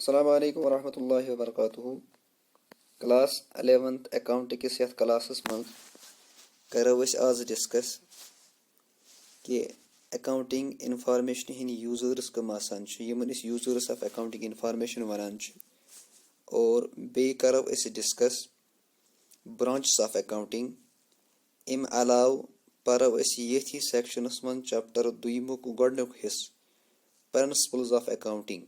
Assalamu alaikum warahmatullahi wabarakatuh. Class 11th Accounting kis yath classes man karo us az discuss ki accounting information hin users kam asan ch yemen is users of accounting information vanan ch और बे करो इस discuss branches of accounting इम अलाव परो इस यथी sections मन chapter 2 मुक गोडनुक हिस principles of accounting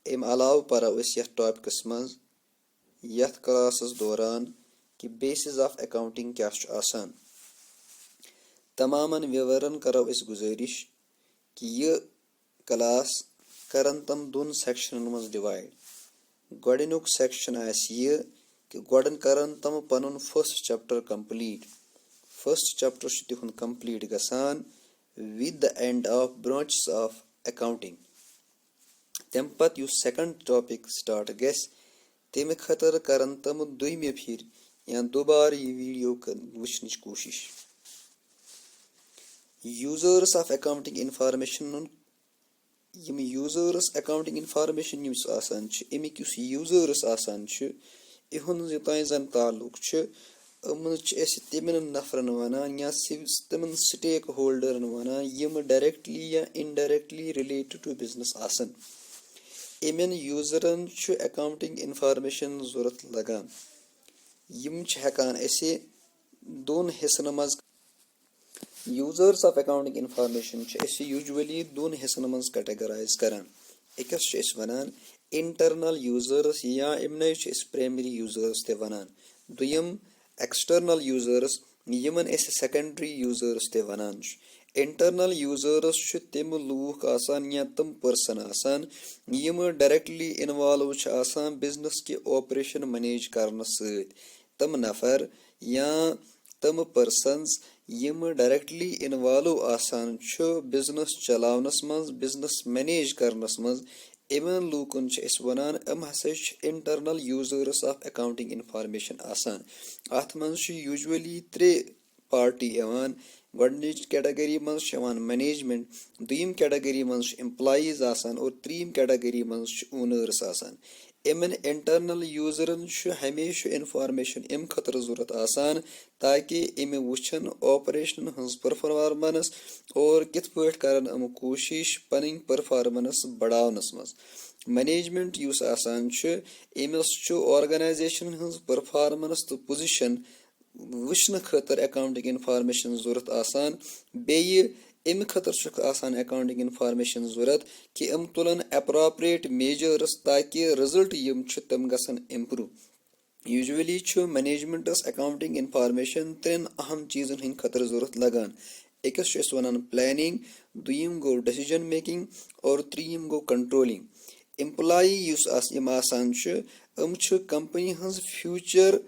इम अलाव परो इस यथ टॉपिकस मन यथ क्लासस दौरान कि बेसिस ऑफ अकाउंटिंग क्या च आसान तमामन विवरण करो इस गुजारिश कि ये क्लास करन तम दोन सेक्शनन मज डिवाइड गोडनुक सेक्शन आस ये कि गोडन करन तम पनुन first chapter complete first chapter च तिहुन कंप्लीट गसान with the end of branches of accounting तम पत यु सेकंड टॉपिक स्टार्ट गस तम खतर करन तम दुइमे फिर या दोबार ये वीडियो वुचनच कोशिश यूजर्स ऑफ अकाउंटिंग इंफॉर्मेशन यम यूजर्स अकाउंटिंग इंफॉर्मेशन यम आसान छ एमिक युस यूजर्स आसान छ इहुन जताय जन ताल्लुक छ अमन छ एस तिमन नफरन वनान या तिमन स्टेक होल्डरन वनान यम डायरेक्टली या इनडायरेक्टली रिलेटेड टू बिजनेस आसान एमन यूजरन छ अकाउंटिंग इंफॉर्मेशन जरूरत लगान यम छ हकान एसे दोन हिस्सन मज users of accounting information usually दोन हिस्सन मज कैटेगराइज करान एकस वनान इंटरनल यूजर्स या इमन प्राइमरी यूजर्स ते वनान दुयम एक्सटर्नल यूजर्स यमन सेकेंडरी यूजर्स ते वनान इंटरनल यूजर्स तम लूक आसान या तम पर्सन आसान यम डायरेक्टली इन्वॉल्व आसान बिजनेस के ऑपरेशन मैनेज करने सत तम नफर या तम पर्सन्स यम डायरेक्टली इन्वॉल्व आसान बिजनेस चलावनस मज बिजनेस मैनेज करनस मज इमन लूकन वनान अम हसा internal users of accounting information आसान अत मज यूजुअली त्रे पार्टी यवान गोडनिच कैटेगरी मज मैनेजमेंट दुयम कैटेगरी मज एम्प्लॉइज आसान और त्रीम कैटेगरी मज ओनर्स आसान इमन इंटरनल यूजरन हमेशा इंफॉर्मेशन अम खतर जरूरत आसान ताकि इम वुचन ऑपरेशन हज परफॉर्मेंस और कित पट करन अम कोशिश पन परफॉर्मेंस बढ़ावनस मज मैनेजमेंट युस आसान इमस ऑर्गेनाइजेशन हज परफॉर्मेंस तो पोजिशन वुचन खतर अकाउंटिंग इंफॉर्मेशन जरूरत आसान बेय अम खतर आसान अकाउंटिंग इंफॉर्मेशन जरूरत कि अम तुलन अप्रोप्रिएट मेजर्स ताकि रिजल्ट यम तम गसन इम्प्रूव यूजुअली मैनेजमेंटस अकाउंटिंग इंफॉर्मेशन त्रेन अहम चीजन हिंद खतर जरूरत लगान एकस वनान प्लानिंग दुयम गो डिसीजन मेकिंग और त्रीम गो कंट्रोलिंग एम्प्लॉई युस आसान अम कंपनी हज फ्यूचर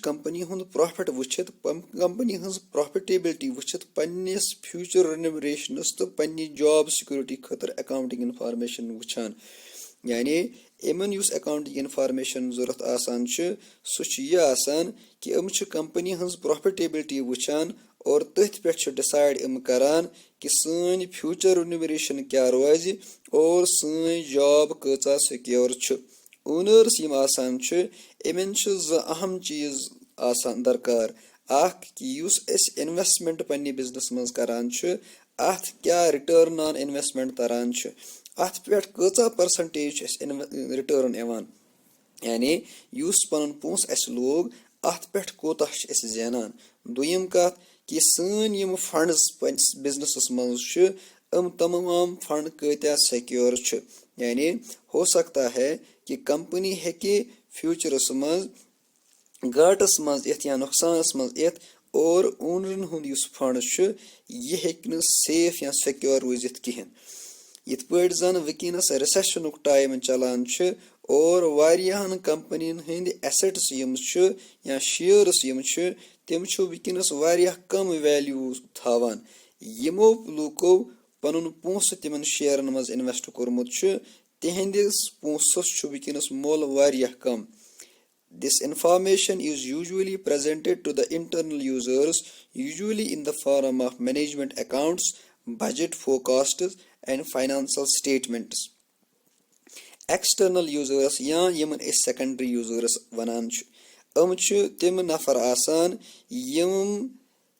कंपनी हुंद प्रॉफिट वुचित कंपनी हज प्रॉफिटेबिलिटी वुचित पन्निस फ्यूचर रेन्यूमरेशनस तो पन्नी जॉब सिक्योरिटी खतर अकाउंटिंग इंफॉर्मेशन वुचान यानी इमन युस अकाउंटिंग इंफॉर्मेशन जरूरत आसान सह यह आसान कि अम कंपनी हज प्रॉफिटेबिलिटी वुचान और तथ पे डिसाइड अम करान कि सन फ्यूचर रेन्यूमरेशन क्या रोज और सन जॉब कचा सिक्योर ओनर्स यम आसान इमन अहम चीज आसान दरकार अख कि युस एस इन्वेस्टमेंट पन्ने बिजनेस मज करान अथ क्या रिटर्न ऑन इन्वेस्टमेंट तरन अथ पे कचा परसेंटेज रिटर्न यवान यानी युस पन पोस अस लोग अथ पे कोता ज़ानान दुयम कत कि सन यम फंड्स पन्निस बिजनेस मज अम तमाम फंड कत्या सिक्योर यानी हो सकता है कि कंपनी हेके फ्यूचरस मज घाटस मज इत या नुकसानस मज इत और ओनरन हुंद युस फंड यह हेक सेफ या सिक्योर रोजित कहें यिथ पट जन वकिनस रिसेशनुक टाइम चलान और वारियाहन कंपनियन हंद एसेट्स यम या शेयर्स यम तम वकिनस वारियाह कम वैल्यू थावान यमो लूको पनुन पोंस तिमन शेयरन मज इन्वेस्ट कोरमुत तिहंदिस पोंसस वकिनस मोल वारियाह कम. This information is usually presented to the internal users, usually in the form of management accounts, budget forecasts, and financial statements. external users या यमन इस secondary users वनान छु तिम नफर आसान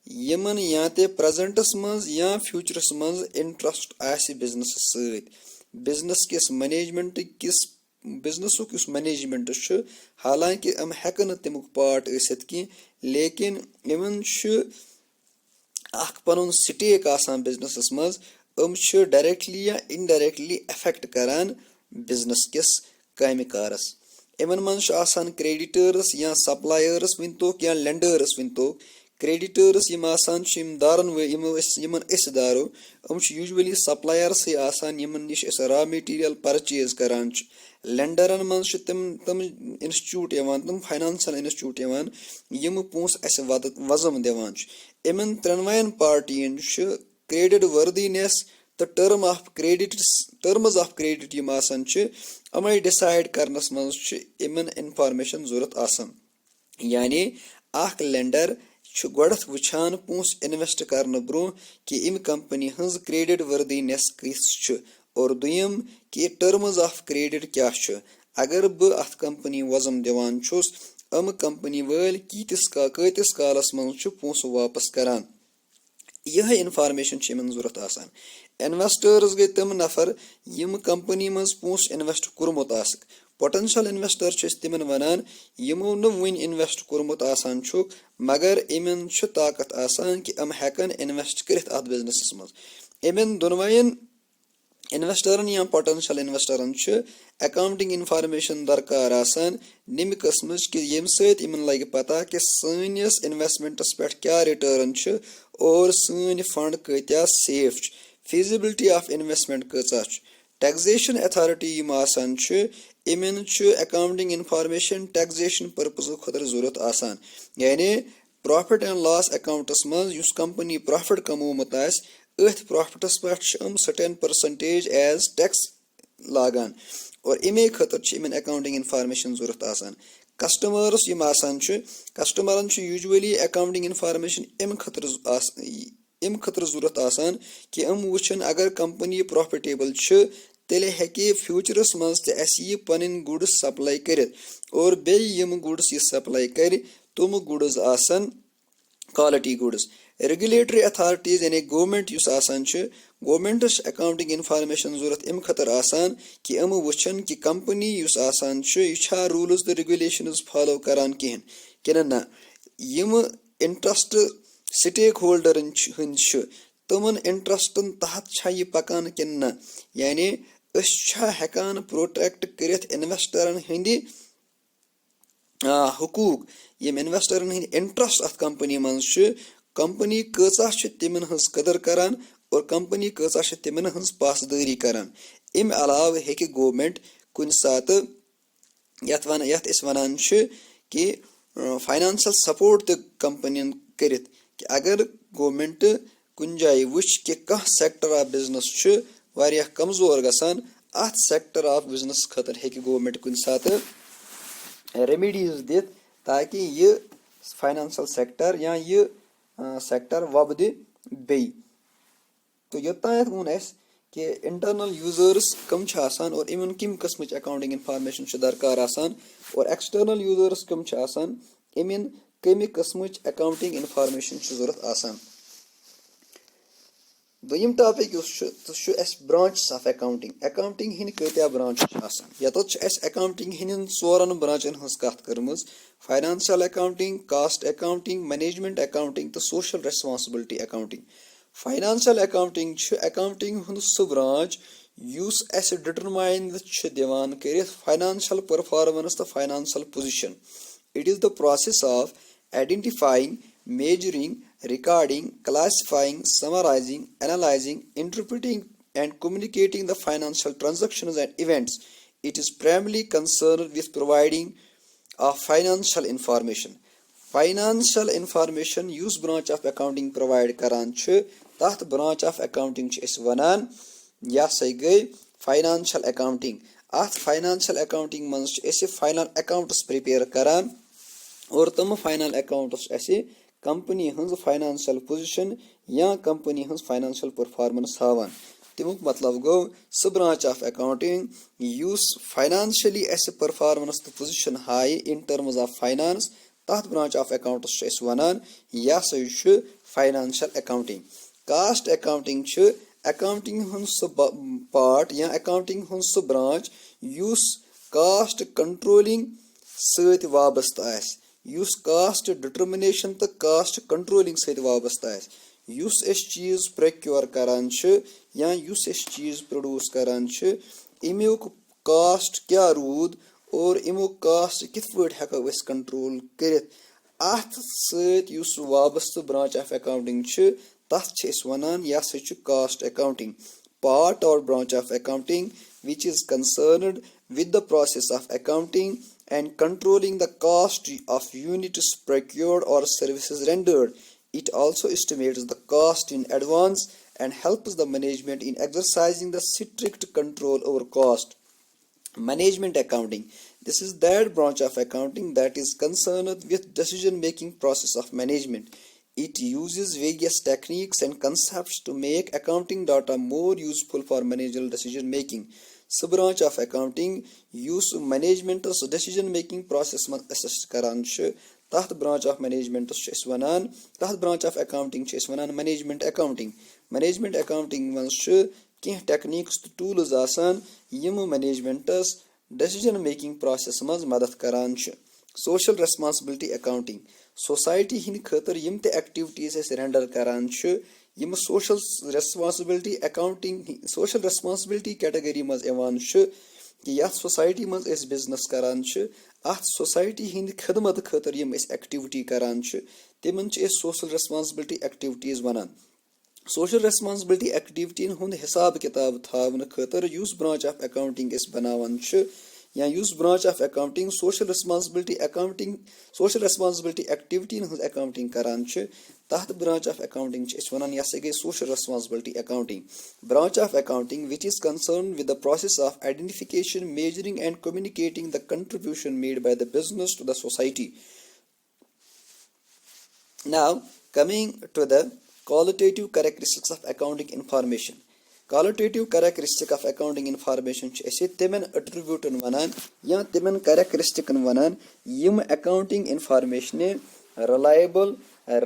यमन या ते presentस मंज या futureस मंज interest आसि business सैत business किस management किस business किस management छु हालांकि हेकन तमुक part ٲसित की लेकिन यमन छु अख पनुन stake आसान business मंज छु directly या indirectly affect करान business किस कामि कारस इमन मन आसान creditors या suppliers विनतो या lenders विनतो creditors यम आसान यम दारन यमन इस दारो usually suppliers ही आसान यमन निश raw material purchase करान lenderन मन तम institute यवान तम financial institute यवान यम पोंस अस वजम दिवान इमन त्रनवायन पार्टियन credit worthiness the terms of credit यम आसान अमै decide करनस मंज इमन information जरूरत आसान यानी अख lender गोडथ वुछान पोंस इन्वेस्ट करन ब्रो कि इम कंपनी हंस क्रेडिट वर्दीनेस किस और दुयम कि टर्म्स ऑफ क्रेडिट क्या अगर ब अथ कंपनी वजम दिवान छुस कंपनी वल कतिस कालस मंज पोंस वापस करान यह इन्फॉर्मेशन जरूरत आसान इन्वेस्टर्स गई तम नफर यम कंपनी मज पोंस इन्वेस्ट कुरमुत आसक पोटेंशियल इन्वेस्टर तिमन वनान यमो न वन इन्वेस्ट कुरमुत आसान मगर इमन ताकत आसान कि हेकन इन्वेस्ट करित अत बिजनेस मज इमन दोनवायन इन्वेस्टरन या पोटेंशियल इन्वेस्टरन अकाउंटिंग इन्फॉर्मेशन दरकार आसान निम कस्म कि यम सत इमन लगे पता कि सनिस इन्वेस्टमेंटस पे क्या रिटर्न और सन फंड कत्या सेफ feasibility of investment कचा taxation authority यम आसान इमन accounting information taxation purpose खतर जरूरत आसान यानी profit and loss accountस मज युस कंपनी profit कमोमत आस अथ profitस पे certain percentage as tax लागान और इमे खतर इमन accounting information जरूरत आसान customers यम आसान कस्टमरन usually accounting information इम खतर जरूरत आसान कि वुचन अगर कंपनी प्रॉफिटेबल तेल हेके फ्यूचरस मज यह पन गुड्स सप्लाई कर और बे यम गुड्स यह सप्लाई कर तुम गुड्स आसन क्वालिटी गुड्स रेगुलेटरी अथॉरिटीज यानी गवर्नमेंट युस आसान गवर्नमेंटस अकाउंटिंग इन्फॉर्मेशन जरूरत इम खतर आसान कि वुचन कि कंपनी युस आसान यह रूल्स तो रेगुलेशंस फॉलो करान कहें कि ना यम इंटरेस्ट स्टेक होल्डरन तमन इंटरेस्टन तहत यह पकान कि ना यानी हेकान प्रोटेक्ट करित इन्वेस्टरन हंदी हुकूक यम इन्वेस्टरन हंद इंटरेस्ट अत कंपनी मज कंपनी कचा तिमन हंस कदर करान और कंपनी कचा तिमन हंस पासदारी करान अम अलाव हेके गवर्नमेंट कुन सात यत वनान कि फाइनेंशियल सपोर्ट तो कंपनियन करित कि अगर गवर्नमेंट कुन जाय वुच कि कह सेक्टर ऑफ बिजनेस वारिया कमजोर गसान अत सेक्टर ऑफ बिजनेस खतर हेके गवर्नमेंट कुन सात रेमेडीज दित ताकि यह फाइनेंशियल सेक्टर या यह सेक्टर वबद बे तो योतान वोन कि इंटरनल यूजर्स कम आसान और इमन किम कस्म अकाउंटिंग इन्फॉर्मेशन दरकार आसान और एक्सटर्नल यूजर्स कम आसान इमन कमी कस्म अकाउंटिंग इन्फॉर्मेशन जरूरत आसान दोयम टॉपिक ब्रांचेस ऑफ अकाउंटिंग हिंद कत्या ब्रांचेस यत अकाउंटिंग हिंद चोरन ब्रांचन हज कत कर्मज financial accounting cost accounting management accounting तो social responsibility accounting financial accounting हुंद सह ब्रांच युस डिटरमाइन दिवान कर फाइनेंशियल परफॉर्मेंस तो financial position it is the process of identifying measuring, recording, classifying, summarizing, analyzing, interpreting and communicating the financial transactions and events. It is primarily concerned with providing financial information. Financial information use branch of accounting provide karan that branch of accounting is vanan ya say gay financial accounting. At financial accounting man's final accounts prepare karan और तम final accounts company हंस financial position या company हंस financial performance हावान تمیُک مطلب گوٚو سُہ branch of accounting یُس فاینانشلی اَسہِ پٔرفارمنس تہٕ پوزِشن ہایہِ اِن ٹٔرمٕز آف فاینانس تَتھ برانچ آف اکاونٹس چھِ أسۍ وَنان یہِ ہسا چھُ فاینانشل اکاونٹنگ. کاسٹ اکاونٹنگ چھُ اکاونٹنگ ہُنٛد سُہ پارٹ یا اکاونٹنگ ہُنٛد سُہ برانچ یُس کاسٹ کنٹرولنگ سۭتۍ وابستہٕ آسہِ یُس کاسٹ ڈِٹرمنیشن تہٕ کاسٹ کنٹرولنگ سۭتۍ وابستہٕ آسہِ یُس أسۍ چیٖز پروکیور کران چھِ یا یُس أسۍ چیٖز پروڈیوس کران چھِ امیُک کاسٹ کیاہ روٗد اور امیُک کاسٹ کِتھ پٲٹھۍ ہٮ۪کو أسۍ کنٹرول کٔرِتھ اتھ سۭتۍ یُس وابستہٕ برانچ آف اکاونٹنگ چھِ تتھ چھِ أسۍ وَنان یہِ ہسا چھُ کاسٹ اکاونٹنگ. پارٹ اور branch of accounting which is concerned with the process of accounting and controlling the cost of units procured or services rendered. It also estimates the cost in advance and helps the management in exercising the strict control over cost. Management accounting. This is that branch of accounting that is concerned with decision making process of management. It uses various techniques and concepts to make accounting data more useful for managerial decision making. سُہ branch of accounting یُس managements decision making process منٛز assist کران چھُ تتھ branch of managements چھِ أسۍ وَنان تتھ برانچ آف اکاونٹنگ چھِ أسۍ وَنان مینیجمنٹ اکاونٹنگ. مینیجمنٹ اکاونٹنگ منٛز چھُ کینٛہہ ٹیکنیٖکس تہٕ ٹوٗلز آسان یِم مینیجمنٹس ڈیسیجن میکِنگ پروسیس منٛز مدد کران چھِ. Social responsibility accounting. سوسایٹی ہٕنٛدِ خٲطرٕ یِم تہِ ایکٹیویٹیٖز أسۍ رینڈر کران چھِ یِم سوشل ریسپانسبلٹی کیٹگری منٛز یِوان چھُ کہِ یتھ سوسایٹی منٛز أسۍ بِزنس کران چھِ اتھ سوسایٹی ہٕنٛدِ خدمت خٲطرٕ یِم أسۍ ایکٹیویٹی کران چھِ تِمن چھِ أسۍ سوشل ریسپانسبلٹی ایکٹیویٹیٖز ونان. سوشل ریسپانسبلٹی ایکٹیویٹین ہُنٛد حساب کِتاب تھاونہٕ خٲطرٕ یُس برانچ آف اکاونٹنگ أسۍ بناوان چھِ یا یُس branch of accounting social responsibility ایکٹیویٹین ہٕنٛز اکاونٹنگ کران چھِ تتھ برانچ آف اکاونٹنگ چھِ أسۍ وَنان یہِ ہسا گٔے social responsibility accounting. Branch of accounting which is concerned with the process of identification, measuring and communicating the contribution made by the business to the society. Now coming to the qualitative characteristics of accounting information. Qualitative characteristic of accounting information چھِ أسۍ تِمن اٹرِبیوٗٹن وَنان یا تِمن کیریکٹرسٹکن وَنان یِم accounting information reliable,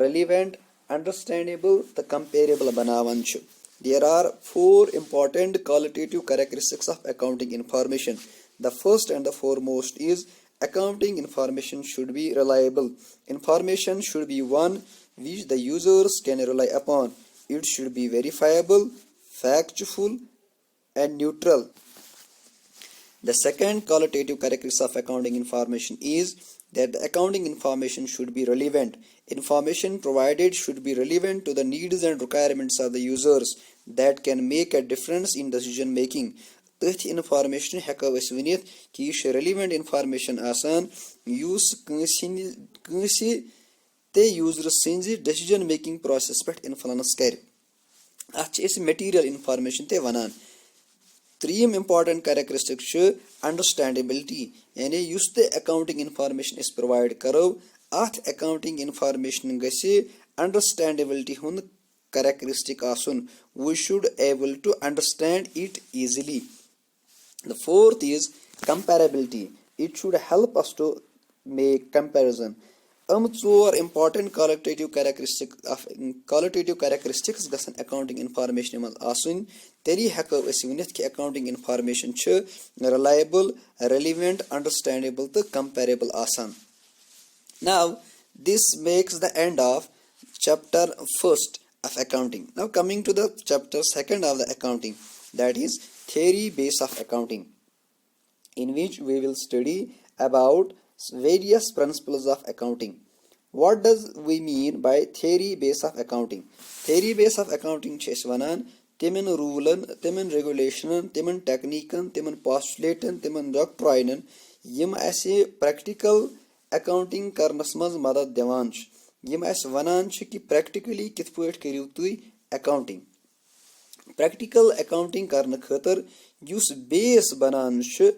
relevant, understandable تہٕ comparable بناوان چھِ. There are 4 important qualitative characteristics of accounting information. The first and the foremost is accounting information should be reliable. Information should be one which the users can rely upon. It should be verifiable, factual and neutral. The second qualitative characteristic of accounting information is that the accounting information should be relevant. Information provided should be relevant to the needs and requirements of the users that can make a difference in decision making. تٔتھۍ information ہٮ۪کو أسۍ ؤنِتھ کہِ یہِ چھِ ریلِوینٹ information آسان یُس کٲنٛسہِ تہِ یوٗزر سٕنٛزِ ڈیسیجن میکِنگ پروسیس پٮ۪ٹھ انفلنس کرِ. اتھ چھِ أسۍ میٹیریل انفارمیشن تہِ ونان. ترٛیٚیِم امپارٹنٹ کیریکٹرسٹک چھُ انڈرسٹینڈیبلٹی یعنی یُس تہِ اکاونٹنگ انفارمیشن أسۍ پرووایڈ کرو اتھ اکاونٹنگ انفارمیشن گژھِ انڈرسٹینڈیبلٹی ہُنٛد characteristic آسُن. We should able to understand it easily. The fourth is comparability. It should help us to make comparison. 4 important qualitative characteristics گژھن accounting information منٛز آسٕنۍ تیٚلہِ ہٮ۪کو أسۍ ؤنِتھ کہِ accounting information چھِ reliable, relevant, understandable تہٕ comparable آسان. Now this makes the end of chapter 1st of accounting. Now coming to the chapter 2nd of the accounting, that is theory base of accounting, in which we will study about various principles of accounting. What does we mean by theory base of accounting? Theory base of accounting چھِ أسۍ وَنان تِمن روٗلن, تِمن ریگولیشنن, تِمن ٹیکنیٖکن, تِمن پاسٹولیٹن, تِمن ڈاکٹراینن یِم اَسہِ پریکٹیکل اکاونٹنگ کرنس منٛز مدد دِوان چھِ. یِم اَسہِ وَنان چھِ کہِ پریکٹِکلی کِتھ پٲٹھۍ کٔرِو تُہۍ اکاونٹنگ. پریکٹیکل اکاونٹنگ کرنہٕ خٲطرٕ یُس بیس بنان چھُ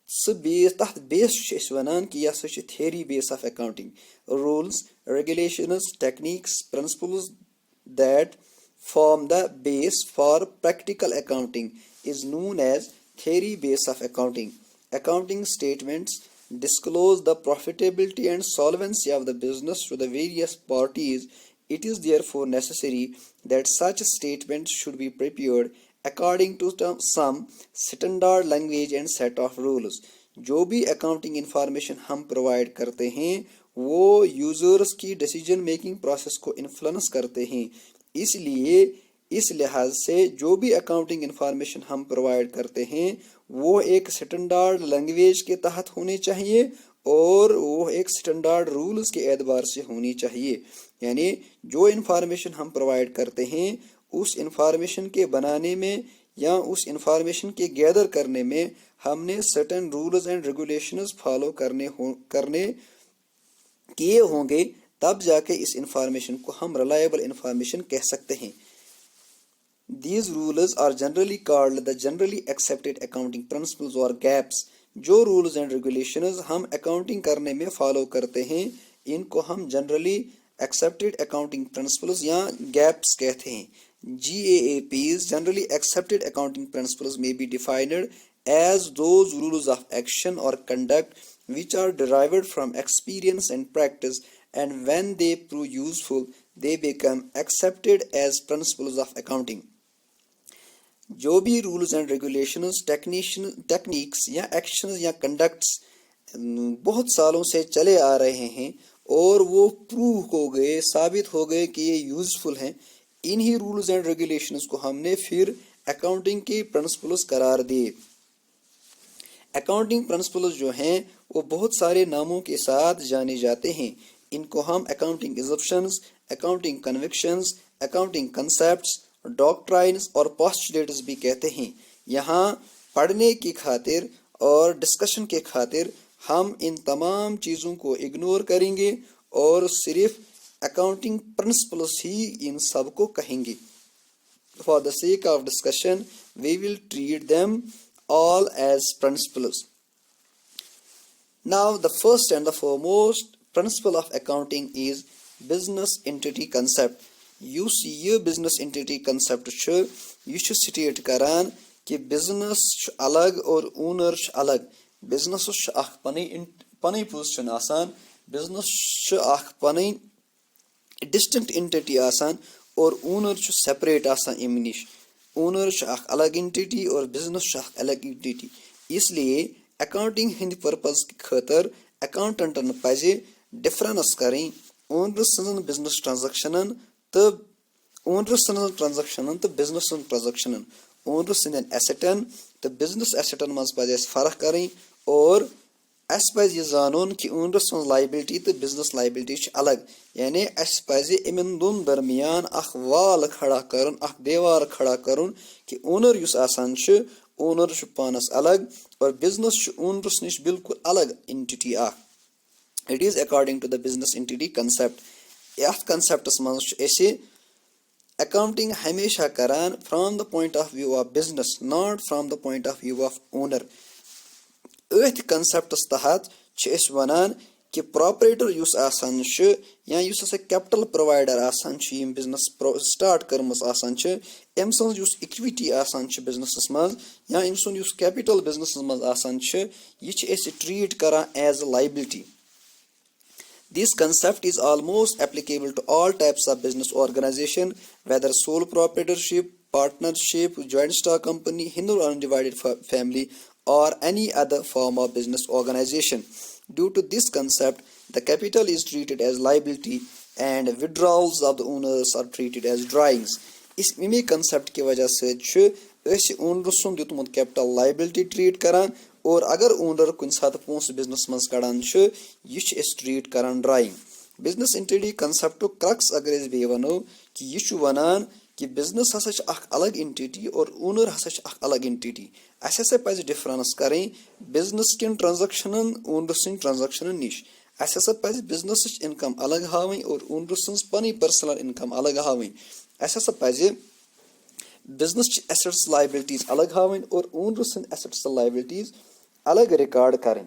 سُہ بیس تتھ بیس چھِ أسۍ وَنان کہِ یہِ ہسا چھُ theory base of accounting. Rules, regulations, techniques, principles that form the base for practical accounting is known as theory base of accounting. Accounting statements disclose the profitability and solvency of the business to the various parties. It is therefore necessary that such statements should be prepared according to some standard language and set of rules. जो भी accounting information हम provide करते हैं वो users की decision making process को influence करते हैं, इसलिए इस लिहाज से जो भी अकाउंटिंग इंफॉर्मेशन हम प्रोवाइड करते हैं वो एक स्टैंडर्ड लैंग्वेज के तहत होने चाहिए और वो एक स्टैंडर्ड रूल्स के एतबार से होनी चाहिए। यानी जो इंफॉर्मेशन हम प्रोवाइड करते हैं उस इंफॉर्मेशन के बनाने में या उस इंफॉर्मेशन के गैदर करने में हमने certain rules and regulations follow करने किए होंगे, तब जाके इस इंफॉर्मेशन को हम रिलायबल इंफॉर्मेशन कह सकते हैं। These rules are generally called the generally accepted accounting principles or gaps. जो रूल्स एंड रेगुलेशंस हम अकाउंटिंग करने में फॉलो करते हैं इनको हम जनरली एक्सेप्टेड अकाउंटिंग प्रिंसिपल्स या गैप्स कहते हैं। GAAPs, generally accepted accounting principles, may be defined as those rules of action or conduct which are derived from experience and practice, and when they prove useful they become accepted as principles of accounting. जो भी rules and regulations techniques या actions या conducts बहुत सालों से चले आ रहे हैं और वो प्रूव हो गए, साबित हो गए कि ये यूजफुल हैं, इन्हीं रूल्स एंड रेगुलेशंस को हमने फिर अकाउंटिंग के प्रिंसिपल्स करार दिए। अकाउंटिंग प्रिंसिपल्स जो हैं वो बहुत सारे नामों के साथ जाने जाते हैं। इनको हम accounting assumptions, accounting conventions, accounting concepts, doctrines और पोस्टुलेट्स भी कहते हैं। यहाँ पढ़ने की खातिर और डिस्कशन के खातिर हम इन तमाम चीज़ों को इग्नोर करेंगे और सिर्फ अकाउंटिंग प्रिंसिपल्स ही इन सब को कहेंगे। For the sake of discussion, we will treat them all as principles. Now, the first and the foremost principle of accounting is business entity concept. یُس یہِ business entity concept چھُ یہِ چھُ سٹیٹ کران کہ بزنس چھُ الگ اور اونر چھُ الگ۔ بزنسس چھُ اکھ پنٕنۍ پوزیشن آسان، بزنس چھُ اکھ پنٕنۍ ڈسٹنکٹ انٹیٹی آسان اور اونر چھُ سیپریٹ آسان امہِ نِش۔ اونر چھُ اکھ الگ انٹیٹی اور بزنس چھُ اکھ الگ انٹیٹی، اس لیے اکاؤنٹنگ ہٕنٛدِ پرپز خٲطرٕ اکاؤنٹنٹن پزِ ڈفرنس کرٕنۍ اونر سٕنٛزن بزنس ٹرانزیکشنن تہٕ بزنس ٹرانزیکشنن، اونر سٕنٛدٮ۪ن ایسٹن تہٕ بزنس ایسٹن منٛز پزِ اَسہِ فرق کرٕنۍ اور اَسہِ پزِ یہِ زانُن کہِ اونر سٕنٛز لایبلٹی تہٕ بزنس لایبلٹی چھِ الگ۔ یعنی اَسہِ پزِ یِمن دۄن درمیان اکھ وال کھڑا کرُن، اکھ دیوار کھڑا کرُن کہِ اونر یُس آسان چھُ اونر چھُ پانس الگ اور بزنس چھُ اونرس نِش بالکل الگ انٹیٹی اکھ۔ It is according to the business entity concept. یتھ کنسپٹس منٛز چھُ أسۍ اکاؤنٹنگ ہمیشہ کران from the point of view of business, not from the point of view of owner. أتھۍ کنسپٹس تحت چھِ أسۍ ونان کہ پراپریٹر یُس آسان چھُ یا یُس ہسا کیپٹل پرووایڈر آسان چھُ یِم بزنس سٹارٹ کٔرمٕژ آسان چھِ، أمۍ سٕنٛز یُس اِکوِٹی آسان چھِ بزنسس منٛز یا أمۍ سُنٛد یُس کیپٹل بزنسس منٛز آسان چھُ یہِ چھِ أسۍ ٹریٖٹ کران as a liability. This concept is almost applicable to all types of business organization, whether sole proprietorship, partnership, joint stock company, Hindu or undivided family, or any other form of business organization. Due to this concept, the capital is treated as liability and withdrawals of the owners are treated as drawings. इस इमे concept की वजह से چھُ أسۍ owner سُنٛد دیُتمُت capital liability treat کران اور اگر اونر کُنہِ ساتہٕ پونٛسہٕ بزنس منٛز کڑان چھُ یہِ چھِ أسۍ ٹریٖٹ کران ڈرایِنگ۔ بزنس انٹیٹی کنسپٹُک کرکس اگر أسۍ بیٚیہِ ونو کہِ یہِ چھُ ونان کہِ بزنس ہسا چھِ اکھ الگ انٹیٹی اور اونر ہسا چھِ اکھ الگ انٹیٹی۔ اسہِ ہسا پزِ ڈفرنس کرٕنۍ بزنس کٮ۪ن ٹرانزیکشنن اونر سٕنٛدۍ ٹرانزیکشنن نِش۔ اسہِ ہسا پزِ بزنسٕچ انکم الگ ہاوٕنۍ اور اونر سٕنٛز پنٕنۍ پٔرسنل انکم الگ ہاوٕنۍ۔ اسہِ ہسا پزِ بزنس چہِ ایسٹس لایبلٹیز الگ ہاوٕنۍ اور اونر سٕنٛدۍ ایسٹس لایبلٹیز الگ ریکارڈ کرٕنۍ۔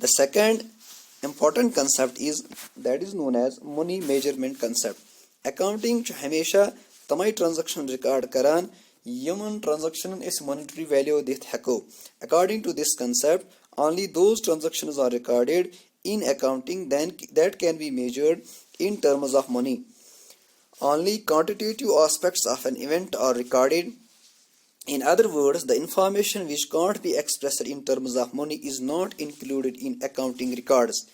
The second important concept is that is known as money measurement concept. accounting چھُ ہمیشہ تمے ٹرانزیکشن رِکارڈ کران یِمن ٹرانزیکشنن أسۍ monetary value دِتھ ہٮ۪کو. According to this concept, only those transactions are recorded in accounting that can be measured in terms of money. Only quantitative aspects of an event are recorded. In other words, the information which can't be expressed in terms of money is not included in accounting records.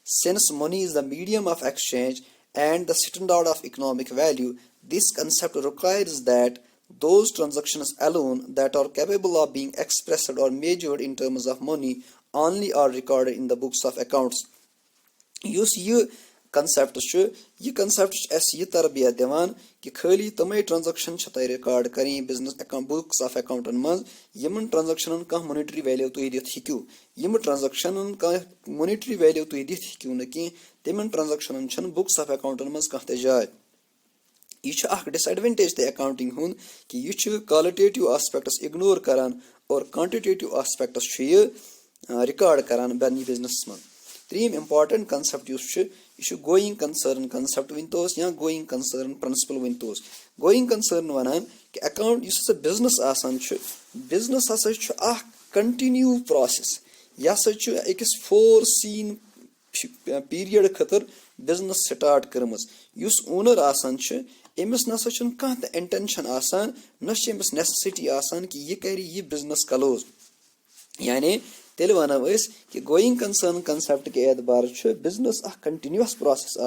Since money is the medium of exchange and the standard of economic value, this concept requires that those transactions alone that are capable of being expressed or measured in terms of money only are recorded in the books of accounts. یُس یہِ concept چھُ یہِ concept چھُ اَسہِ یہِ تربیت دِوان کہِ خٲلی تِمے ٹرانزیکشن چھِ تۄہہِ رِکارڈ کَرٕنۍ بِزنس بُکس آف اکاونٹن منٛز یِمن ٹرانزیکشنن کانٛہہ مونیٹری ویلیو تُہۍ دِتھ ہیٚکِو. یِم ٹرانزیکشنن کانٛہہ مونیٹری ویلیو تُہۍ دِتھ ہیٚکِو نہٕ کینٛہہ تِمن ٹرانزیکشنن چھنہٕ بُکس آف اکاونٹن منٛز کانٛہہ تہِ جاے. یہِ چھُ اکھ ڈِس ایڈوینٹیج تہِ اکاونٹنگ ہُنٛد کہِ یہِ چھُ کالٹیٹِو آسپیکٹس اِگنور کران اور کانٹِٹیٹِو آسپیکٹس چھُ یہِ رِکارڈ کران پننہِ بِزنسس منٛز. ترٛیِم اِمپارٹنٹ کنسپٹ یُس چھُ یہِ چھُ گویِنگ کنسٲرن کنسپٹ ؤنۍتوس یا گویِنگ کنسٲرن پرنسپل ؤنۍتوس. گویِنگ کنسٲرن ونان کہِ اکاونٹ یُس ہسا بِزنس آسان چھُ بِزنس ہسا چھُ اکھ کنٹِنیو پروسیس. یہِ ہسا چھُ أکِس فور سیٖن پیٖریڈ خٲطرٕ بِزنس سٹارٹ کٔرمٕژ. یُس اونر آسان چھُ أمِس نسا چھُنہٕ کانٛہہ تہِ انٹینشن آسان نہ چھِ أمِس نیسسٹی آسان کہِ یہِ کرِ یہِ بِزنس کلوز. یعنی تیٚلہِ ونو أسۍ کہِ گویِنگ کنسٲرن کنسپٹ کہِ اعتبار چھُ بِزنس اکھ کنٹِنیوس پروسیس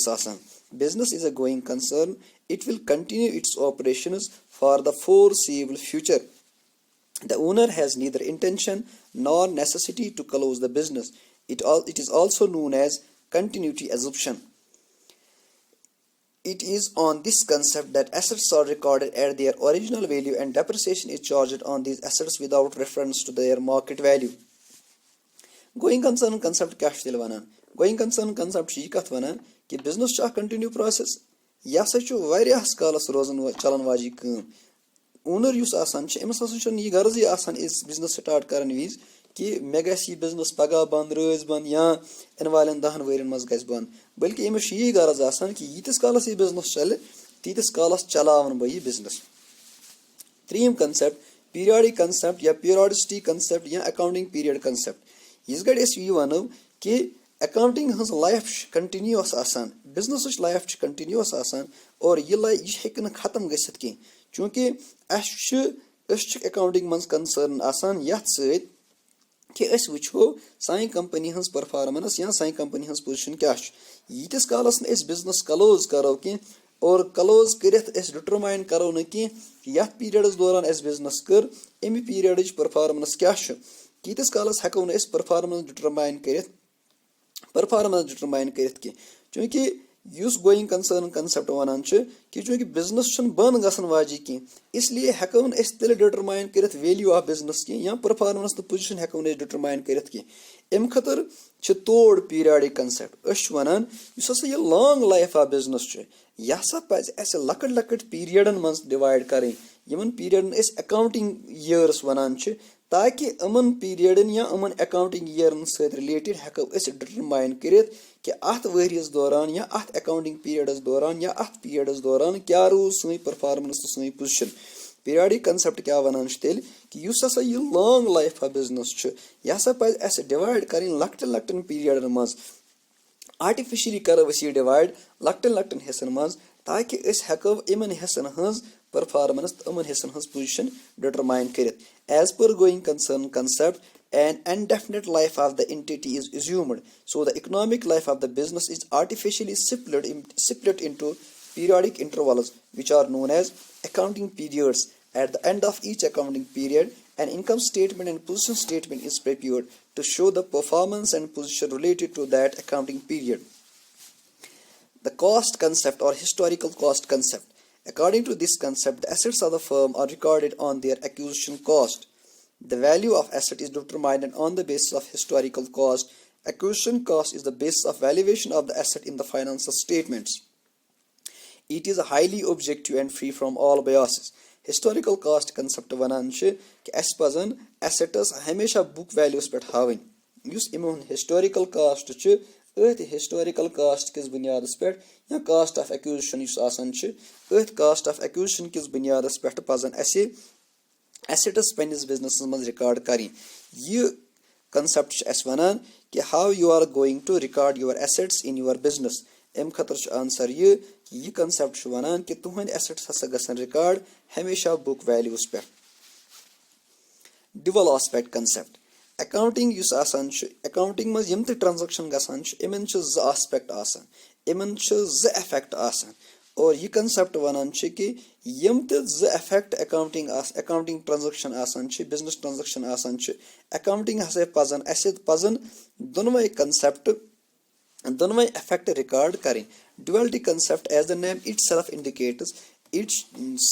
آسان. Business is a going concern. It will continue its operations for the foreseeable future. The owner has neither intention nor necessity to close the business. It is also known as continuity assumption. It is on this concept that assets are recorded at their original value and depreciation is charged on these assets without reference to their market value. Going concern concept کیٛاہ چھُ تیٚلہِ وَنان؟ Going concern concept چھُ یہِ کَتھ وَنان کہِ business چھُ اکھ کنٹِنیو پروسیس. یہِ ہسا چھُ واریاہس کالس روزان چلن واجیٚنۍ کٲم. اونر یُس آسان چھُ أمِس ہسا چھُنہٕ یہِ غرضٕے آسان أسۍ بِزنس سٹارٹ کرن وِزِ کہِ مےٚ گژھِ یہِ بِزنس پگہہ بنٛد رٲژ بنٛد یا یِنہٕ والٮ۪ن 10 ؤرین منٛز گژھِ بنٛد بٔلکہِ أمِس چھُ یی غرض آسان کہِ ییٖتِس کالس یہِ بِزنس چلہِ تیٖتِس کالس چلاون بہٕ یہِ بِزنس. ترٛیِم کنسپٹ پیٖریاڈِک کنسپٹ یا پیٖریوڈسٹی کنسپٹ یا اکاونٹنگ پیٖریڈ کنسپٹ. یِژھ گرِ أسۍ یہِ وَنو کہِ اکاونٹنگ ہٕنٛز لایف چھِ کنٹِنیوس آسان بِزنسٕچ لایف چھِ کنٹِنیوس آسان اور یہِ ہیٚکہِ نہٕ ختم گٔژھِتھ کینٛہہ چوٗنکہِ أسۍ چھِ اکاونٹنگ منٛز کنسٲرن آسان یتھ سۭتۍ کہِ أسۍ وٕچھو سانہِ کمپنی ہٕنٛز پٔرفارمنس یا سانہِ کمپنی ہٕنٛز پوزِشن کیٛاہ چھِ. ییٖتِس کالس نہٕ أسۍ بِزنس کلوز کرو کینٛہہ اور کلوز کٔرِتھ أسۍ ڈِٹرماین کرو نہٕ کینٛہہ یتھ پیٖریڈس دوران اَسہِ بِزنس کٔر اَمہِ پیٖریڈٕچ پٔرفارمنس کیٛاہ چھُ تیٖتِس کالس ہٮ۪کو نہٕ أسۍ پٔرفارمنس ڈِٹرماین کٔرِتھ کینٛہہ. چوٗنکہِ یُس گویِنگ کنسٲرن کنسپٹ ونان چھُ کہِ چوٗنکہِ بِزنس چھُنہٕ بنٛد گژھن واجیٚنۍ کینٛہہ اس لیے ہٮ۪کو نہٕ أسۍ تیٚلہِ ڈِٹرماین کٔرِتھ ویلیوٗ آف بِزنس کینٛہہ یا پٔرفارمنس تہٕ پُزِشن ہٮ۪کو نہٕ أسۍ ڈِٹرماین کٔرِتھ کینٛہہ. اَمہِ خٲطرٕ چھِ تور پیٖریاڈِک کنسپٹ. أسۍ چھِ ونان یُس ہسا یہِ لانگ لایف آف بِزنس چھُ یہِ ہسا پزِ اَسہِ لۄکٕٹۍ لۄکٕٹۍ پیٖریڈن منٛز ڈِوایڈ کرٕنۍ یِمن پیٖریڈن أسۍ اکاونٹنگ یِیٲرٕس ونان چھِ تاکہِ یِمن پیٖریڈن یا یِمن اکاونٹنگ یِیرن سۭتۍ رِلیٹِڈ ہٮ۪کو أسۍ ڈِٹرماین کٔرِتھ کہِ اتھ ؤریس دوران یا اتھ اکاونٹنگ پیٖریڈس دوران یا اتھ پیٖریڈس دوران کیٛاہ روٗز سٲنۍ پٔرفارمنس تہٕ سٲنۍ پُزِشن. پیٖریاڈِک کنسپٹ کیٛاہ ونان چھُ تیٚلہِ کہِ یُس ہسا یہِ لانگ لایف آف بِزنس چھُ یہِ ہسا پزِ اَسہِ ڈِوایڈ کرٕنۍ لۄکٹٮ۪ن لۄکٹٮ۪ن پیٖریڈن منٛز. آرٹِفِشلی کرو أسۍ یہِ ڈِوایڈ لۄکٹٮ۪ن لۄکٹٮ۪ن حِصن منٛز تاکہِ أسۍ ہٮ۪کو یِمن حِصن ہٕنٛز پٔرفارمنس تہٕ یِمن حِصن ہٕنٛز پُزِشن ڈِٹرماین کٔرِتھ. As per going concern concept an indefinite life of the entity is assumed, so the economic life of the business is artificially split into periodic intervals which are known as accounting periods. At the end of each accounting period, an income statement and position statement is prepared to show the performance and position related to that accounting period. The cost concept or historical cost concept. According to this concept, the assets of the firm are recorded on their acquisition cost. The value of asset is determined on the basis of historical cost. Acquisition cost is the basis of valuation of the asset in the financial statements. It is highly objective and free from all biases. Historical cost concept ونان چھِ کہِ اَسہِ پزن assets ہمیشہ book values پٮ۪ٹھ ہاوٕنۍ. یُس یِمن historical cost چھُ أتھۍ ہسٹورِکل کاسٹ کِس بُنیادس پٮ۪ٹھ یا کاسٹ آف ایکوزِشن یُس آسان چھُ أتھۍ کاسٹ آف ایکوزِشن کِس بُنیادس پٮ۪ٹھ پزن اَسہِ ایسٹس پننِس بِزنسس منٛز رِکارڈ کرٕنۍ. یہِ کنسپٹ چھُ اَسہِ وَنان کہِ how you are going to record your assets in your business. اَمہِ خٲطرٕ چھُ آنسر یہِ کنسپٹ چھُ وَنان کہِ تُہنٛدۍ ایسٹس ہسا گژھن رِکارڈ ہمیشہ بُک ویلیوٗوس پٮ۪ٹھ. ڈِول آسپیکٹ کنسپٹ. ایکاونٹنگ یُس آسان چھُ ایکاونٹنگ منٛز یِم تہِ ٹرانزیکشن گژھان چھِ یِمن چھِ زٕ آسپیکٹ آسان یِمن چھِ زٕ ایفیکٹ آسان اور یہِ کنسپٹ وَنان چھِ کہِ یِم تہِ زٕ ایفیکٹ ایکاونٹنگ ٹرانزیکشن آسان چھِ بِزنس ٹرانزیکشن آسان چھِ ایکاونٹنگ ہسا پزن دۄنوے کنسپٹ دۄنوے ایفیکٹ رِکارڈ کرٕنۍ. Duality concept as the name itself indicates it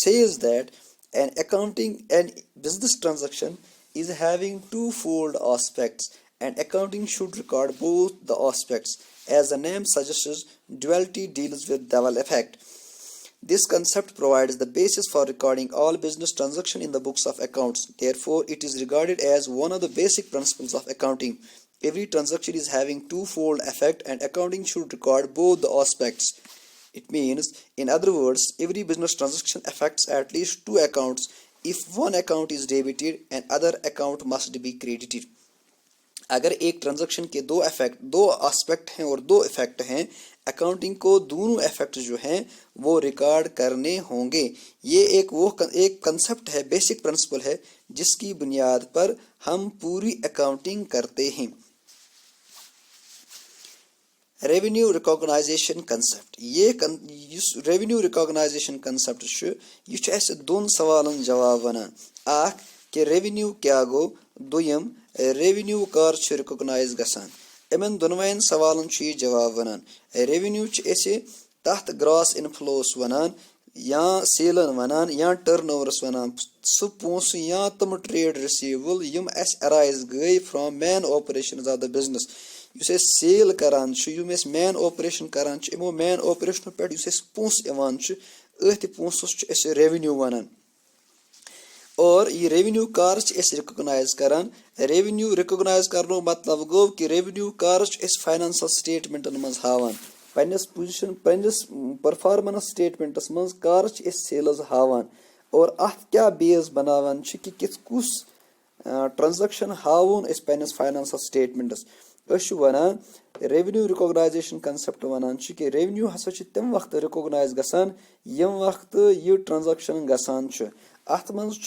says that an accounting and business transaction is having two-fold aspects and accounting should record both the aspects. As the name suggests, duality deals with double effect. This concept provides the basis for recording all business transactions in the books of accounts. Therefore, it is regarded as one of the basic principles of accounting. Every transaction is having two-fold effect and accounting should record both the aspects. It means, in other words, every business transaction affects at least two accounts. If one account is debited, another account must be credited. अगर एक transaction के दो aspect हैं और दो effect हैं, accounting को दोनों इफेक्ट जो हैं वो रिकॉर्ड करने होंगे. ये एक कंसेप्ट है, बेसिक प्रिंसिपल है जिसकी बुनियाद पर हम पूरी अकाउंटिंग करते हैं. Revenue recognisation concept. यह रेवेन्यू रिकॉग्नाइजेशन कंसेप्ट यह ऐसे दोन सवालन जवाब वनान. अख कि रेवेन्यू क्या गो, दोयम रेवेन्यू कर रिकॉग्नाइज गसान. इमन दोनवेन सवालन यह जवाब वनान. रेवेन्यू ऐसे तथ ग्रॉस इनफ्लोस वनान या सेलन वनान या टर्नओवरस वनान. सह पोस या तम ट्रेड रिसीवेबल यम अस अराइज गई from main operations of the business. युस सेल करान यम मेन ऑपरेशन करान इमो मेन ऑपरेशन पे पोस इवान अथ पोसस रेवेन्यू वनान. और यह रेवेन्यू कर रिकॉग्नाइज करान. रेवेन्यू रिकॉग्नाइज करने मतलब गो कि रेवेन्यू कर फाइनेंशियल स्टेटमेंटन मज हावान. पन्निस पोजिशन पन्निस परफॉर्मेंस स्टेटमेंटस मज कर सेल्स हावान और अथ क्या बेस बनावान कि कुस ट्रांजैक्शन हावन पन्निस फाइनेंशियल स्टेटमेंटस. वनान रेवेन्यू रिकॉग्नाइजेशन कंसेप्ट वनान कि रेवेन्यू हसा तम वक्त रिकॉग्नाइज गसान यम वक्त यह ट्रांजैक्शन गसान. अत मज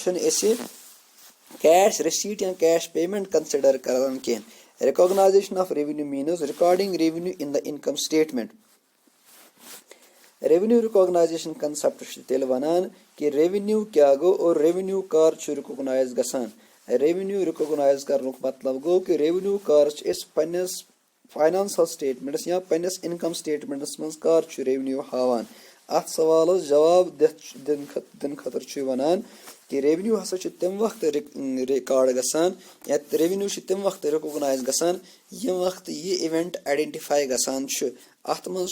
कैश रिसीट या कैश पेमेंट कंसिडर करान कह. Recognisation of revenue means recording revenue in the income statement. Revenue recognisation concept तेल वनान कि रेवेन्यू क्या गो और रेवेन्यू कर रिकॉग्नाइज गसान. रेवेन्यू रिकॉग्नाइज करने मतलब गो कि रेवेन्यू कर पन्निस फाइनेंशियल स्टेटमेंट्स या पन्निस इनकम स्टेटमेंट्स मज कर रेवेन्यू हावान. अत सवाल जवाब दिन खतर वनान कि रेवेन्यू हसा तम वक्त रिकॉर्ड गसान या रेवेन्यू तम वक्त रिकॉग्नाइज गसान यम वक्त यह इवेंट आइडेंटिफाई गसान. अत मज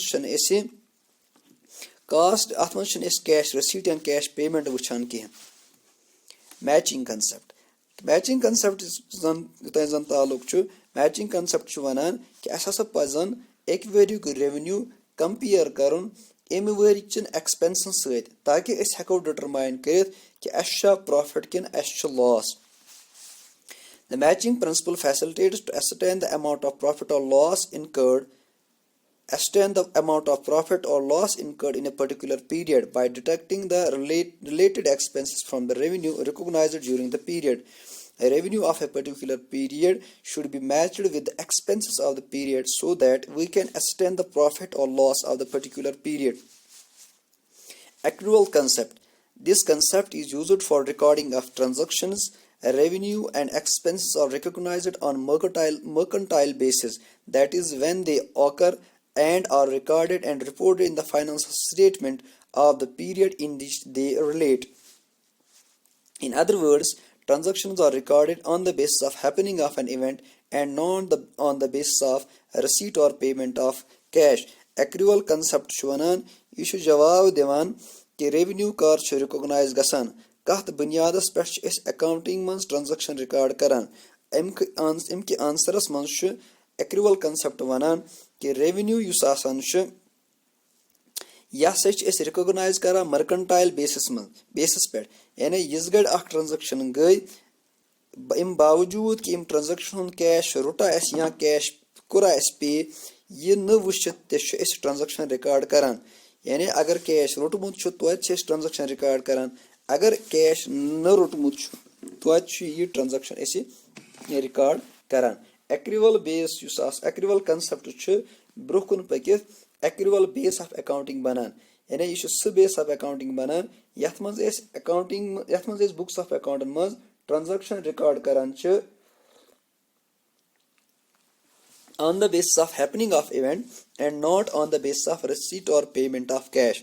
कास्ट अत मज कैश रिसीट या कैश पेमेंट वुचान कह. Matching concept. मैचिंग कंसेप्ट जन ताल्लुक मैचिंग कंसेप्ट वनान कि अस हसा पजन एक वरियुक रेवेन्यू कंपेयर करुन अमि वरियचन एक्सपेंसन सत ताकि अस हेको डिटरमाइन करित कि अस प्रॉफिट किन अस loss. The matching principle facilitates to ascertain the amount of profit or loss incurred in a particular period by deducting the related expenses from the revenue recognized during the period. A revenue of a particular period should be matched with the expenses of the period so that we can ascertain the profit or loss of the particular period. Accrual concept. This concept is used for recording of transactions. Revenue and expenses are recognized on mercantile basis, that is when they occur and are recorded and reported in the financial statement of the period in which they relate. In other words, transactions are recorded on the basis of happening of an event and not on the basis of receipt or payment of cash. Accrual concept वनान यह जवाब दिवान कि revenue कर recognise गसान कत बुनियादस पे accounting मज transaction record करान. अमि answers मज accrual concept वनान कि revenue युस आसान छ यह सच इस recognize करा mercantile basis पे यानी इस गड़ अख transaction गई इम बावजूद कि इम transaction cash रुटा एस या cash कुरा एस पे ये न वुशित तेश इस transaction record करान यानी अगर cash रुटमुत छु तो इस transaction record करान अगर cash न रुटमुत छु तो ये transaction ऐसे record करान accrual base युस आस accrual concept छु broken पकित accrual base of accounting बनान यानी ये छु base of accounting बनान यथ मज एस accounting यथ मज एस books of account मज transaction record करान छु on the basis of happening of event and not on the basis of receipt or payment of cash.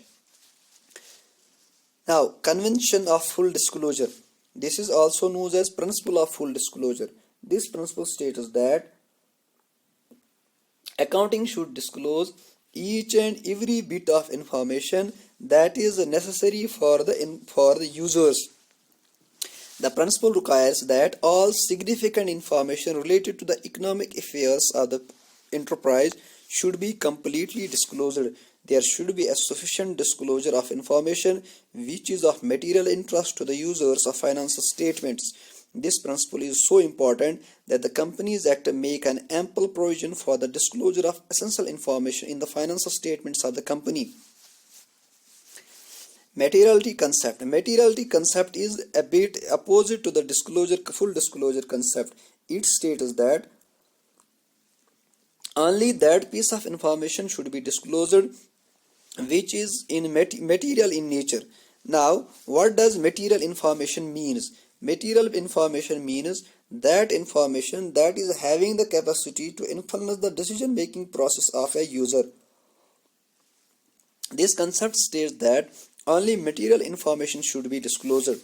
Now, convention of full disclosure. This is also known as principle of full disclosure. This principle states that accounting should disclose each and every bit of information that is necessary for the users. The principle requires that all significant information related to the economic affairs of the enterprise should be completely disclosed. There should be a sufficient disclosure of information which is of material interest to the users of financial statements. This principle is so important that the Companies Act make an ample provision for the disclosure of essential information in the financial statements of the company. Materiality concept. Materiality concept is a bit opposite to the full disclosure concept. It states that only that piece of information should be disclosed which is in material in nature. Now, what does material information means? Material information means that information that is having the capacity to influence the decision making process of a user. This concept states that only material information should be disclosed.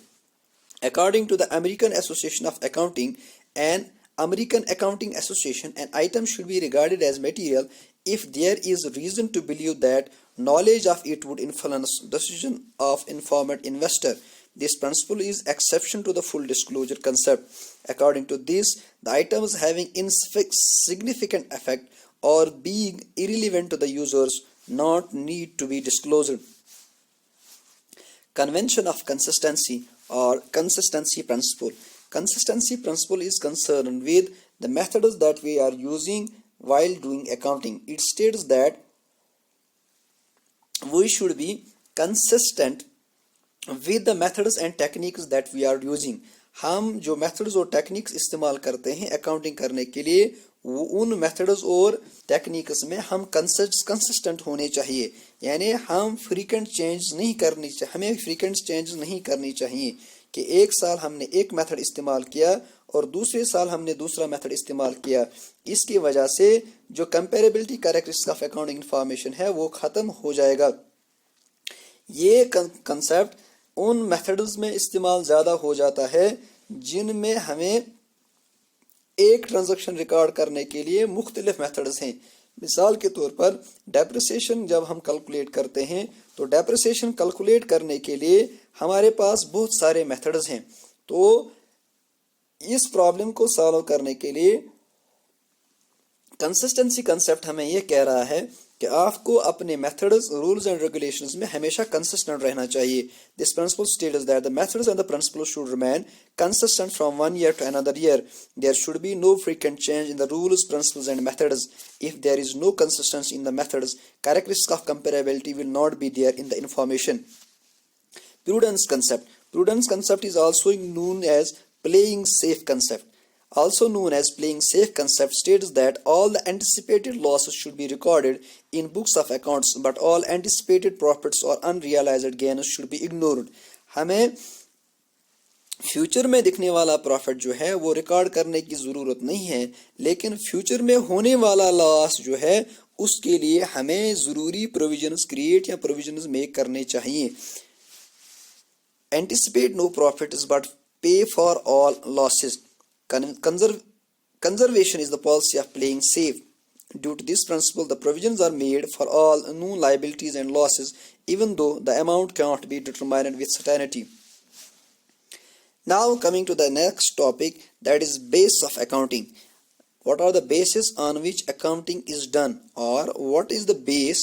According to the American Association of Accounting and American Accounting Association, an item should be regarded as material if there is reason to believe that knowledge of it would influence decision of informed investor. This principle is exception to the full disclosure concept. According to this, the items having insignificant effect or being irrelevant to the users not need to be disclosed. Convention of consistency or consistency principle. Consistency principle is concerned with the methods that we are using while doing accounting. It states that we should be consistent with the methods and techniques that we are using. हम जो methods और techniques इस्तेमाल करते हैं accounting करने के लिए वो उन methods और techniques में हम consistent होने चाहिए यानी हम frequent changes नहीं करनी चाहिए हमें frequent changes नहीं करनी चाहिए कि एक साल हमने एक मेथड इस्तेमाल किया और दूसरे साल हमने दूसरा मेथड इस्तेमाल किया इसकी वजह से जो कंपैरेबिलिटी कैरेक्टरिस्टिक्स ऑफ अकाउंटिंग इंफॉर्मेशन है वो खत्म हो जाएगा। ये कंसेप्ट उन मेथड्स में इस्तेमाल ज़्यादा हो जाता है जिनमें हमें एक ट्रांजैक्शन रिकॉर्ड करने के लिए मुख्तलिफ मेथड्स हैं। मिसाल के तौर पर डेप्रिसिएशन जब हम कैलकुलेट करते हैं तो डेप्रिसिएशन कैलकुलेट करने के लिए हमारे पास बहुत सारे मेथड्स हैं। तो इस प्रॉब्लम को सॉल्व करने के लिए कंसिस्टेंसी कंसेप्ट हमें यह कह रहा है कि आपको अपने मेथड्स रूल्स एंड रेगुलेशंस में हमेशा कंसिस्टेंट रहना चाहिए। This principle states that the methods and the principles should remain consistent from one year to another year. There should be no frequent change in the rules, principles, and methods. If there is no consistency in the methods, characteristics of comparability will not be there in the information. Prudence concept. Prudence concept is also known as playing safe concept. Also known as playing safe concept states that all the anticipated losses should be recorded in books of accounts, but all anticipated profits or unrealized gains should be ignored. हमें future में दिखने वाला profit जो है वो record करने की ज़रूरत नहीं है, लेकिन फ्यूचर में होने वाला लॉस जो है उसके लिए हमें ज़रूरी प्रोविजंस क्रिएट या प्रोविजंस मेक करने चाहिए। एंटिसिपेट नो प्रॉफिट्स बट पे for all losses. Conservation is the policy of playing safe. Due to this principle, the provisions are made for all known liabilities and losses, even though the amount cannot be determined with certainty. Now coming to the next topic, that is base of accounting. what are the bases on which accounting is done, or what is the base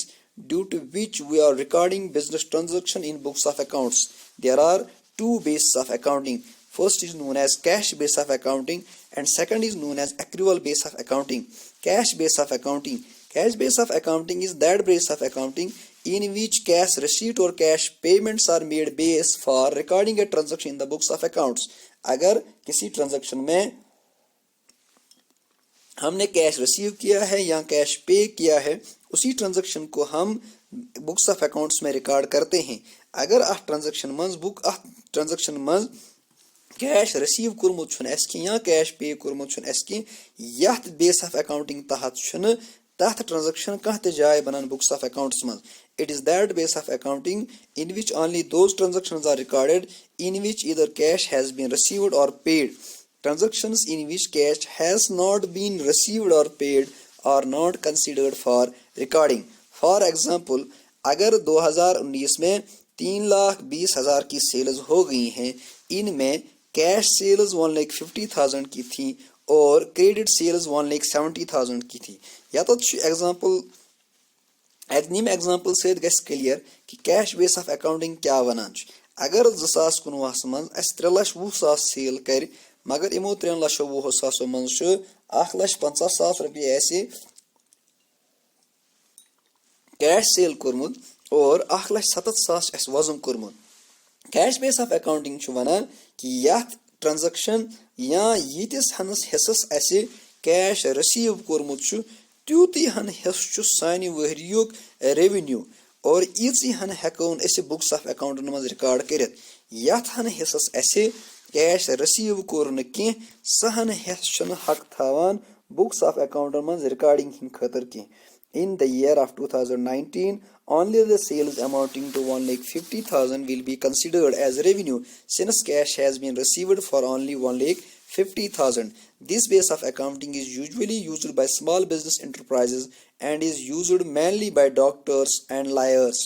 due to which we are recording business transaction in books of accounts. There are two bases of accounting. First is known as cash base of accounting, and second is known as accrual base of accounting. Cash base of accounting. Cash base of accounting is that base of accounting in which cash receipt or cash payments are made base for recording a transaction in the books of accounts. अगर किसी transaction में हमने cash receive किया है या cash पे किया है, उसी ट्रांजैक्शन को हम बुक्स ऑफ अकाउंट्स में रिकॉर्ड करते हैं. अगर अथ ट्रांजैक्शन मज कैश रिसीव कोरमुत छुन एस की या कैश पे कोरमुत छुन एस की, यथ बेस ऑफ अकाउंटिंग तहत छुन तथ ट्रांजैक्शन कह ते जाय बनान बुक्स ऑफ अकाउंट्स मज. It is that base of accounting in which only those transactions are recorded in which either cash has been received or paid. Transactions in which cash has not been received or paid are not considered for recording. For example, अगर 2019 में 3,20,000 की sales हो गई हैं, इनमें cash sales 1,50,000 की थी और क्रेडिट सेल्स 1,70,000 की थी. या तो एग्जाम्पल निम एग्जाम्पल सत गस क्लियर कि कैश बेस ऑफ अकाउंटिंग क्या वनान. अगर 2019 मज 3,20,000 सेल कर, मगर इमो 3,20,000 मज 1,50,000 रुपये ऐसे कैश सेल कोरमुत और 1,70,000 वजन कोरमुत. कैश बेस ऑफ अकाउंटिंग वनान कि यथ ट्रांजैक्शन या यीतिस हनस हिस्सस ऐसे कैश रिसीव कोरमुत त्यूती हन हिस्स सानि वहरियुक रेवेन्यू और इसी हन हेकोन ऐसे बुक्स ऑफ अकाउंटन मज रिकॉर्ड करित. यथ हन हिस्सस ऐसे कैश रिसीव कोर न की सहन हिस्स हक थावान बुक्स ऑफ अकाउंटन मज रिकॉर्डिंग हिन खतर की. In the year of 2019, only the sales amounting to 1,50,000 will be considered as revenue since cash has been received for only 1,50,000. This base of accounting is usually used by small business enterprises and is used mainly by doctors and lawyers.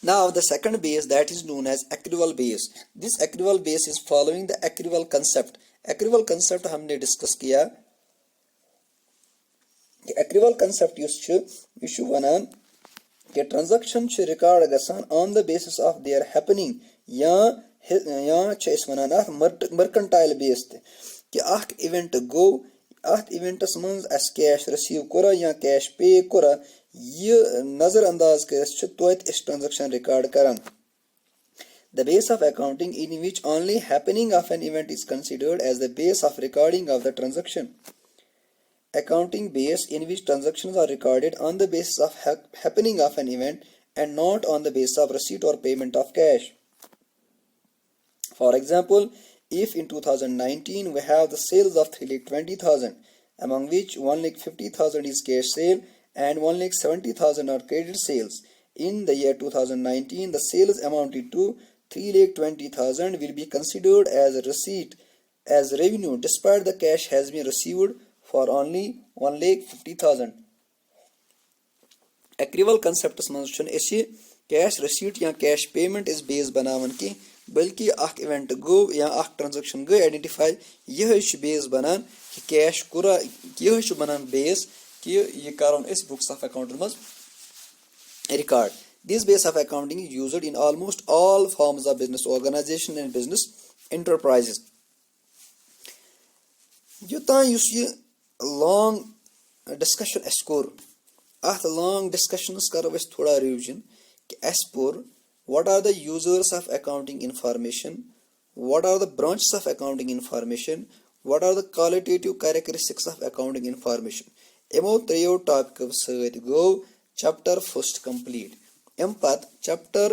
Now the second base, that is known as accrual base. This accrual base is following the accrual concept. Accrual concept हमने discuss किया. Accrual concept यह वनान कि transaction record गसान on the basis of their happening या वनान mercantile base कि अख इवेंट गो, अथ इवेंटस मज अस कैश रिसीव कोरा या कैश पे कोरा, यह नजर अंदाज कर तोत इस ट्रांजैक्शन रिकॉर्ड करान. The base of accounting in which only happening of an event is considered as the base of recording of the transaction. Accounting base in which transactions are recorded on the basis of happening of an event and not on the basis of receipt or payment of cash. For example, if in 2019 we have the sales of 3,20,000, among which 1,50,000 is cash sale and 1,70,000 are credit sales. In the year 2019, the sales amounted to 3,20,000 will be considered as a receipt as revenue despite the cash has been received for only 1,50,000. Accrual concept मज cash receipt या cash payment इस base बनावन की, बल्कि अख event गो या अख transaction गई identify, यह बेस बनान कि कैश कुरा, यह बनान बेस कि यह करोन इस बुक्स ऑफ अकाउंट मज record. This base of accounting is used in almost all forms of business organization and business enterprises. युतान युस यह long discussion अस कोर, अथ long discussions करो अस थोड़ा रिविजन कि अस पोर what are the users of accounting information, what are the branches of accounting information, what are the qualitative characteristics of accounting information. इमो त्रेयो टॉपिक सत गो chapter first complete. अम पत chapter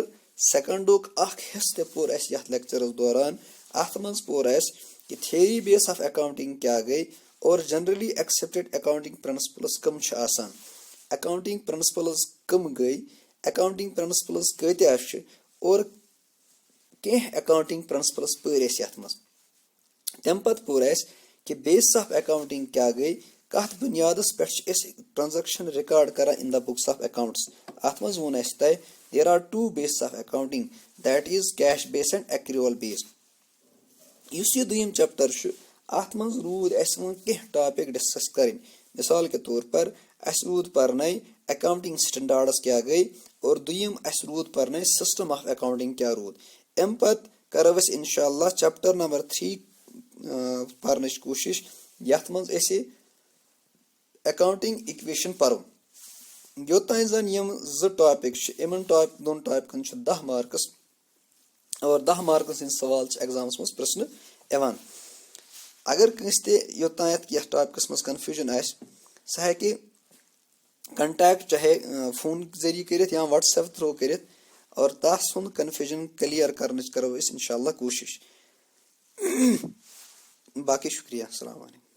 second अख हिस्स ते पोर अस यथ लेक्चरस दौरान. अथ मज पोर अस कि theory base of accounting क्या गई और जनरली एक्सेप्टेड अकाउंटिंग प्रिंसिपल्स कम आसान, अकाउंटिंग प्रिंसिपल्स कम गई, अकाउंटिंग प्रिंसिपल्स कत्या और कह अकाउंटिंग प्रिंसिपल्स पर यथ मज. तम पत पोर कि बेस ऑफ अकाउंटिंग क्या गई, कत बुनियादस पे ट्रांजैक्शन रिकॉर्ड करा in the books of accounts. अत मज वोन तय there are two base of accounting, that is cash base and accrual base. युस यह दुयम चैप्टर अत मज रूद अस वो कह टॉपिक डिस्कस करें। मिसाल के तौर पर अस रूद परने अकाउंटिंग स्टैंडर्ड्स क्या गई और दुयम अस रूद परने सिस्टम ऑफ अकाउंटिंग क्या रूद। अम पत करो अस इंशाअल्लाह चैप्टर नंबर 3 परनच कोशिश यथ मज अस अकाउंटिंग इक्वेशन परो। योतान जन यम जो टॉपिक इन दोन टॉपिकन 10 मार्क्स और 10 मार्क्स इन सवाल एग्जाम्स मज प्रश्न यवान। अगर कंस ते योतान यह टॉपिकस मज कन्फ्यूजन आए सह हेकि कंटैक्ट चाहे फोन जरिए कर या व्हाट्सएप थ्रू कर और तस कन्फ्यूजन क्लियर करने करो इंशाअल्लाह कोशिश। बाकी शुक्रिया। अस्सलाम वालेकुम।